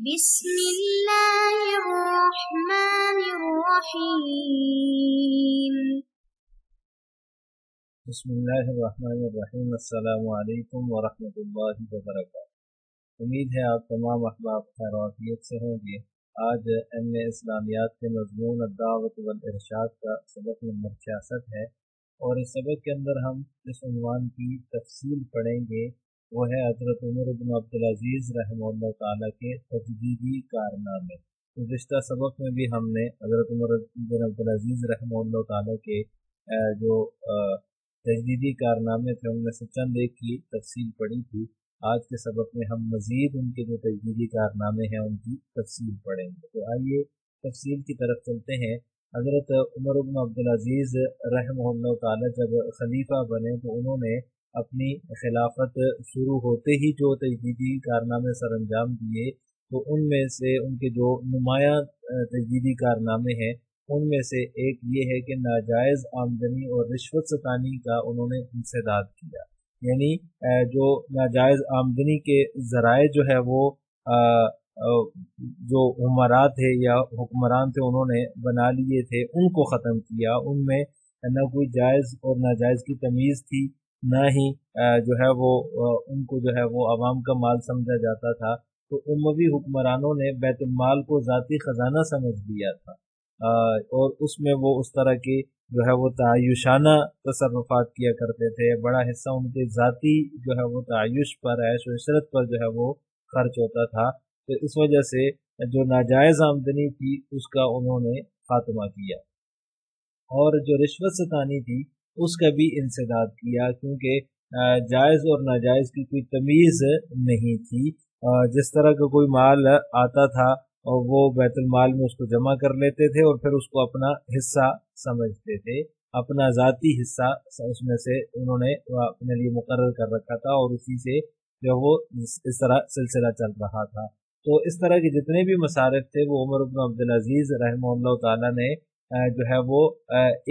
بسم اللہ الرحمن الرحیم۔ بسم اللہ الرحمن الرحیم۔ السلام علیکم ورحمۃ اللہ وبرکاتہ۔ امید ہے آپ تمام احباب خیر و عافیت سے ہوں گے۔ آج اسلامیات کے مضمون الدعوۃ والارشاد کا سبق نمبر 66 ہے، اور اس سبق کے اندر ہم اس عنوان کی تفصیل پڑھیں گے، وہ ہے حضرت عمر بن عبدالعزیز رحمہ اللہ تعالیٰ کے تجدیدی کارنامے۔ گزشتہ سبق میں بھی ہم نے حضرت عمر بن عبدالعزیز رحمہ اللہ تعالیٰ کے جو تجدیدی کارنامے تھے ان میں سے چند ایک کی تفصیل پڑھی تھی۔ آج کے سبق میں ہم مزید ان کے جو تجدیدی کارنامے ہیں ان کی تفصیل پڑھیں گے۔ تو آئیے تفصیل کی طرف چلتے ہیں۔ حضرت عمر بن عبدالعزیز رحمہ اللہ تعالیٰ جب خلیفہ بنے تو انہوں نے اپنی خلافت شروع ہوتے ہی جو تجدیدی کارنامے سر انجام دیے، تو ان میں سے ان کے جو نمایاں تجدیدی کارنامے ہیں ان میں سے ایک یہ ہے کہ ناجائز آمدنی اور رشوت ستانی کا انہوں نے انسداد کیا۔ یعنی جو ناجائز آمدنی کے ذرائع جو ہے وہ جو عمرات تھے یا حکمران تھے انہوں نے بنا لیے تھے، ان کو ختم کیا۔ ان میں نہ کوئی جائز اور ناجائز کی تمیز تھی، نہ ہی جو ہے وہ ان کو جو ہے وہ عوام کا مال سمجھا جاتا تھا۔ تو اموی حکمرانوں نے بیت المال کو ذاتی خزانہ سمجھ لیا تھا، اور اس میں وہ اس طرح کے جو ہے وہ تعیشانہ تصرفات کیا کرتے تھے۔ بڑا حصہ ان کے ذاتی جو ہے وہ تعیش پر، عیش و عشرت پر جو ہے وہ خرچ ہوتا تھا۔ تو اس وجہ سے جو ناجائز آمدنی تھی اس کا انہوں نے خاتمہ کیا، اور جو رشوت ستانی تھی اس کا بھی انسداد کیا، کیونکہ جائز اور ناجائز کی کوئی تمیز نہیں تھی۔ جس طرح کا کوئی مال آتا تھا اور وہ بیت المال میں اس کو جمع کر لیتے تھے اور پھر اس کو اپنا حصہ سمجھتے تھے، اپنا ذاتی حصہ اس میں سے انہوں نے اپنے لیے مقرر کر رکھا تھا، اور اسی سے جو وہ اس طرح سلسلہ چل رہا تھا۔ تو اس طرح کے جتنے بھی مصارف تھے وہ عمر بن عبدالعزیز رحمہ اللہ تعالیٰ نے جو ہے وہ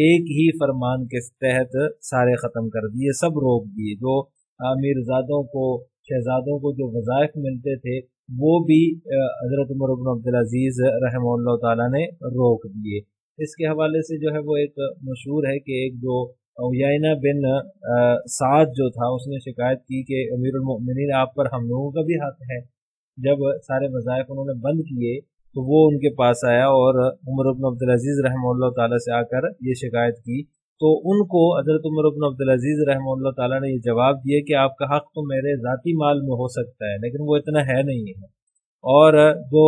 ایک ہی فرمان کے تحت سارے ختم کر دیے، سب روک دیے۔ جو امیرزادوں کو، شہزادوں کو جو وظائف ملتے تھے وہ بھی حضرت عمر بن عبدالعزیز رحمہ اللہ تعالیٰ نے روک دیے۔ اس کے حوالے سے جو ہے وہ ایک مشہور ہے کہ ایک جو عیینہ بن سعد جو تھا اس نے شکایت کی کہ امیر المؤمنین آپ پر ہم لوگوں کا بھی حق ہے۔ جب سارے وظائف انہوں نے بند کیے تو وہ ان کے پاس آیا اور عمر بن عبدالعزیز رحمہ اللہ تعالیٰ سے آ کر یہ شکایت کی، تو ان کو حضرت عمر بن عبدالعزیز رحمہ اللہ تعالیٰ نے یہ جواب دیا کہ آپ کا حق تو میرے ذاتی مال میں ہو سکتا ہے لیکن وہ اتنا ہے نہیں ہے، اور جو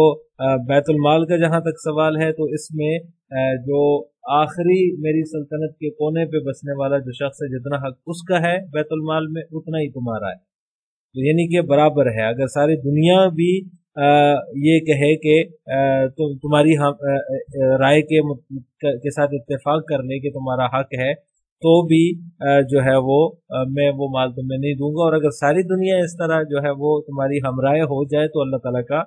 بیت المال کا جہاں تک سوال ہے تو اس میں جو آخری میری سلطنت کے کونے پہ بسنے والا جو شخص ہے جتنا حق اس کا ہے بیت المال میں اتنا ہی تمہارا ہے، یعنی کہ برابر ہے۔ اگر ساری دنیا بھی یہ کہے کہ تمہاری رائے کے ساتھ اتفاق کر لے کہ تمہارا حق ہے تو بھی جو ہے وہ میں وہ مال تمہیں نہیں دوں گا، اور اگر ساری دنیا اس طرح جو ہے وہ تمہاری ہمراہ ہو جائے تو اللہ تعالیٰ کا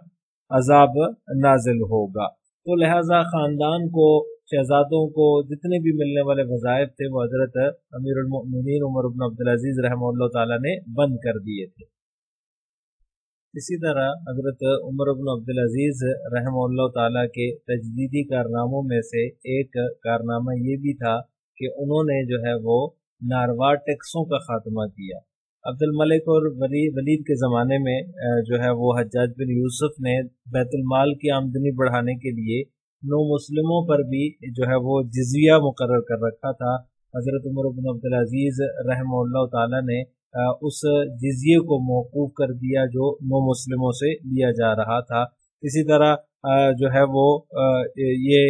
عذاب نازل ہوگا۔ تو لہٰذا خاندان کو، شہزادوں کو جتنے بھی ملنے والے وظائف تھے وہ حضرت امیر المؤمنین عمر بن عبدالعزیز رحمہ اللہ تعالیٰ نے بند کر دیے تھے۔ اسی طرح حضرت عمر بن عبدالعزیز رحمہ اللہ تعالیٰ کے تجدیدی کارناموں میں سے ایک کارنامہ یہ بھی تھا کہ انہوں نے جو ہے وہ ناروا ٹیکسوں کا خاتمہ کیا۔ عبد الملک اور ولید کے زمانے میں جو ہے وہ حجاج بن یوسف نے بیت المال کی آمدنی بڑھانے کے لیے نو مسلموں پر بھی جو ہے وہ جزیہ مقرر کر رکھا تھا۔ حضرت عمر بن عبدالعزیز رحمہ اللہ تعالیٰ نے اس جزیے کو موقوف کر دیا جو نو مسلموں سے لیا جا رہا تھا۔ اسی طرح جو ہے وہ یہ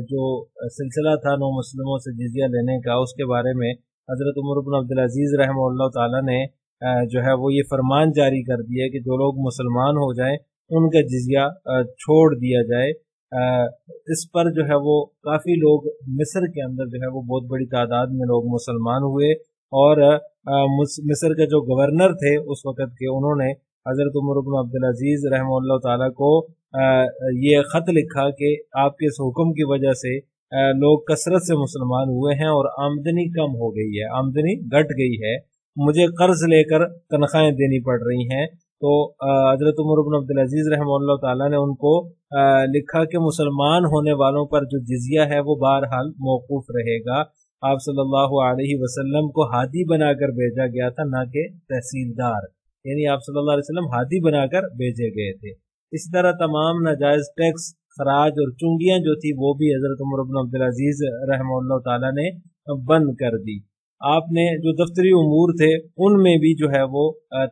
جو سلسلہ تھا نو مسلموں سے جزیہ لینے کا، اس کے بارے میں حضرت عمر بن عبدالعزیز رحمہ اللہ تعالیٰ نے جو ہے وہ یہ فرمان جاری کر دیا کہ جو لوگ مسلمان ہو جائیں ان کا جزیہ چھوڑ دیا جائے۔ اس پر جو ہے وہ کافی لوگ مصر کے اندر جو ہے وہ بہت بڑی تعداد میں لوگ مسلمان ہوئے، اور مصر کے جو گورنر تھے اس وقت کے انہوں نے حضرت عمر بن عبدالعزیز رحمہ اللہ تعالیٰ کو یہ خط لکھا کہ آپ کے اس حکم کی وجہ سے لوگ کثرت سے مسلمان ہوئے ہیں اور آمدنی کم ہو گئی ہے، آمدنی گھٹ گئی ہے، مجھے قرض لے کر تنخواہیں دینی پڑ رہی ہیں، تو حضرت عمر بن عبدالعزیز رحمہ اللہ تعالیٰ نے ان کو لکھا کہ مسلمان ہونے والوں پر جو جزیہ ہے وہ بہرحال موقوف رہے گا. آپ صلی اللہ علیہ وسلم کو ہادی بنا کر بھیجا گیا تھا، نہ کہ تحصیلدار، یعنی آپ صلی اللہ علیہ وسلم ہادی بنا کر بھیجے گئے تھے. اسی طرح تمام ناجائز ٹیکس، خراج اور چنگیاں جو تھی وہ بھی حضرت عمر بن عبدالعزیز رحمہ اللہ تعالیٰ نے بند کر دی. آپ نے جو دفتری امور تھے ان میں بھی جو ہے وہ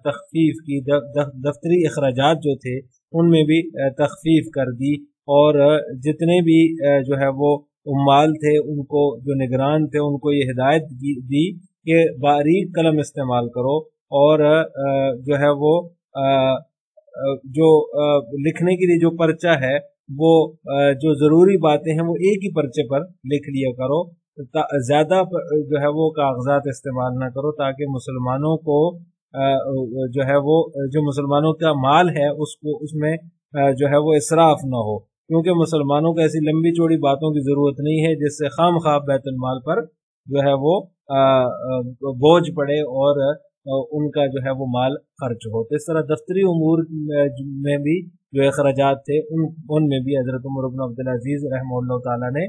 تخفیف کی، دفتری اخراجات جو تھے ان میں بھی تخفیف کر دی، اور جتنے بھی جو ہے وہ عمال تھے ان کو، جو نگران تھے ان کو یہ ہدایت دی کہ باریک قلم استعمال کرو، اور جو ہے وہ جو لکھنے کے لیے جو پرچہ ہے وہ جو ضروری باتیں ہیں وہ ایک ہی پرچے پر لکھ لیا کرو، زیادہ جو ہے وہ کاغذات استعمال نہ کرو، تاکہ مسلمانوں کو جو ہے وہ جو مسلمانوں کا مال ہے اس میں جو ہے وہ اسراف نہ ہو، کیونکہ مسلمانوں کو ایسی لمبی چوڑی باتوں کی ضرورت نہیں ہے جس سے خام خواہ بیت المال پر جو ہے وہ بوجھ پڑے اور ان کا جو ہے وہ مال خرچ ہو. تو اس طرح دفتری امور میں بھی جو اخراجات تھے ان میں بھی حضرت عمر بن عبدالعزیز رحمہ اللہ تعالیٰ نے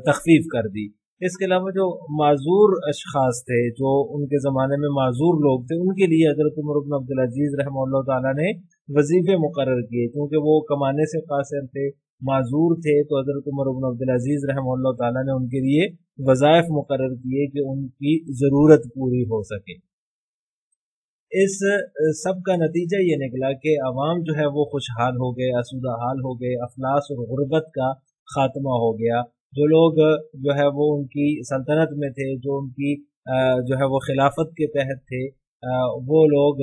تخفیف کر دی. اس کے علاوہ جو معذور اشخاص تھے، جو ان کے زمانے میں معذور لوگ تھے، ان کے لیے حضرت عمر بن عبدالعزیز رحمہ اللہ تعالیٰ نے وظیفے مقرر کیے، کیونکہ وہ کمانے سے قاصر تھے، معذور تھے، تو حضرت عمر بن عبدالعزیز رحمہ اللہ تعالیٰ نے ان کے لیے وظائف مقرر کیے کہ ان کی ضرورت پوری ہو سکے. اس سب کا نتیجہ یہ نکلا کہ عوام جو ہے وہ خوشحال ہو گئے، آسودہ حال ہو گئے، افلاس اور غربت کا خاتمہ ہو گیا. جو لوگ جو ہے وہ ان کی سلطنت میں تھے، جو ان کی جو ہے وہ خلافت کے تحت تھے، وہ لوگ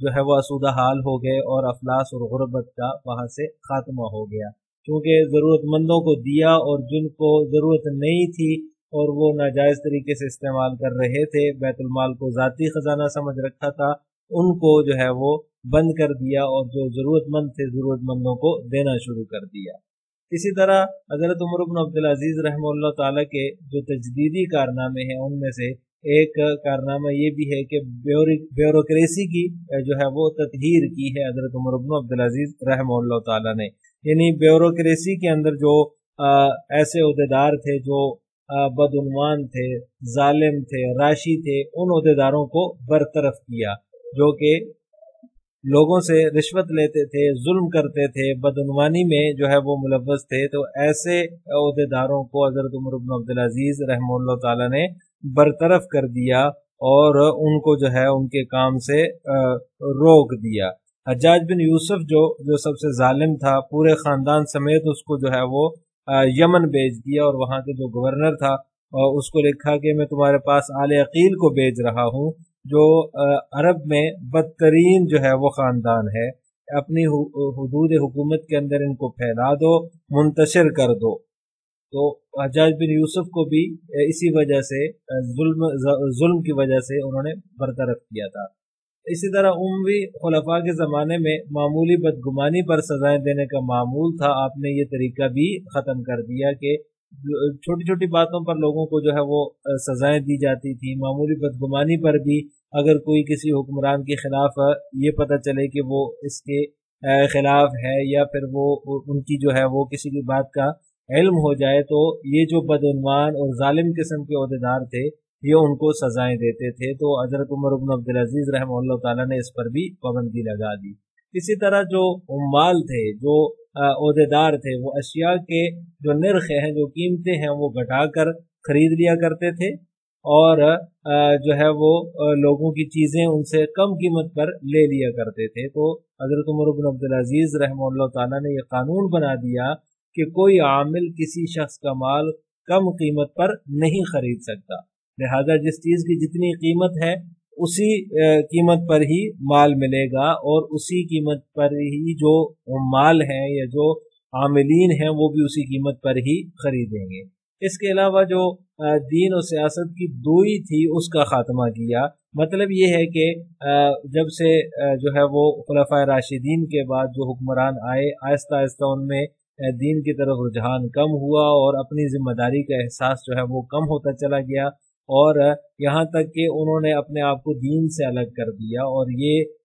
جو ہے وہ آسودہ حال ہو گئے، اور افلاس اور غربت کا وہاں سے خاتمہ ہو گیا، کیونکہ ضرورت مندوں کو دیا، اور جن کو ضرورت نہیں تھی اور وہ ناجائز طریقے سے استعمال کر رہے تھے، بیت المال کو ذاتی خزانہ سمجھ رکھا تھا، ان کو جو ہے وہ بند کر دیا، اور جو ضرورت مند تھے ضرورت مندوں کو دینا شروع کر دیا. اسی طرح حضرت عمر بن عبدالعزیز رحمہ اللہ تعالیٰ کے جو تجدیدی کارنامے ہیں ان میں سے ایک کارنامہ یہ بھی ہے کہ بیوروکریسی کی جو ہے وہ تطہیر کی ہے حضرت عمر بن عبدالعزیز رحمہ اللہ تعالیٰ نے. یعنی بیوروکریسی کے اندر جو ایسے عہدیدار تھے جو بدعنوان تھے، ظالم تھے، راشی تھے، ان عہدیداروں کو برطرف کیا، جو کہ لوگوں سے رشوت لیتے تھے، ظلم کرتے تھے، بدعنوانی میں جو ہے وہ ملوث تھے. تو ایسے عہدیداروں کو حضرت عمر بن عبدالعزیز رحمہ اللہ تعالیٰ نے برطرف کر دیا، اور ان کو جو ہے ان کے کام سے روک دیا. حجاج بن یوسف جو سب سے ظالم تھا، پورے خاندان سمیت اس کو جو ہے وہ یمن بھیج دیا، اور وہاں کے جو گورنر تھا اس کو لکھا کہ میں تمہارے پاس آل عقیل کو بھیج رہا ہوں، جو عرب میں بدترین جو ہے وہ خاندان ہے. اپنی حدود حکومت کے اندر ان کو پھیلا دو، منتشر کر دو. تو حجاج بن یوسف کو بھی اسی وجہ سے ظلم کی وجہ سے انہوں نے برطرف کیا تھا. اسی طرح اموی خلفاء کے زمانے میں معمولی بدگمانی پر سزائیں دینے کا معمول تھا. آپ نے یہ طریقہ بھی ختم کر دیا کہ چھوٹی چھوٹی باتوں پر لوگوں کو جو ہے وہ سزائیں دی جاتی تھی. معمولی بدگمانی پر بھی اگر کوئی کسی حکمران کے خلاف یہ پتہ چلے کہ وہ اس کے خلاف ہے، یا پھر وہ ان کی جو ہے وہ کسی کی بات کا علم ہو جائے، تو یہ جو بدعنوان اور ظالم قسم کے عہدیدار تھے یہ ان کو سزائیں دیتے تھے. تو حضرت عمر بن عبدالعزیز رحمہ اللہ تعالیٰ نے اس پر بھی پابندی لگا دی. اسی طرح جو عمال تھے، جو عہدیدار تھے، وہ اشیاء کے جو نرخ ہیں، جو قیمتیں ہیں، وہ گھٹا کر خرید لیا کرتے تھے، اور جو ہے وہ لوگوں کی چیزیں ان سے کم قیمت پر لے لیا کرتے تھے. تو حضرت عمر بن عبدالعزیز رحمہ اللہ تعالیٰ نے یہ قانون بنا دیا کہ کوئی عامل کسی شخص کا مال کم قیمت پر نہیں خرید سکتا، لہذا جس چیز کی جتنی قیمت ہے اسی قیمت پر ہی مال ملے گا، اور اسی قیمت پر ہی جو مال ہیں یا جو عاملین ہیں وہ بھی اسی قیمت پر ہی خریدیں گے. اس کے علاوہ جو دین و سیاست کی دوئی تھی اس کا خاتمہ کیا. مطلب یہ ہے کہ جب سے جو ہے وہ خلفائے راشدین کے بعد جو حکمران آئے، آہستہ آہستہ ان میں دین کی طرف رجحان کم ہوا، اور اپنی ذمہ داری کا احساس جو ہے وہ کم ہوتا چلا گیا، اور یہاں تک کہ انہوں نے اپنے آپ کو دین سے الگ کر دیا، اور یہ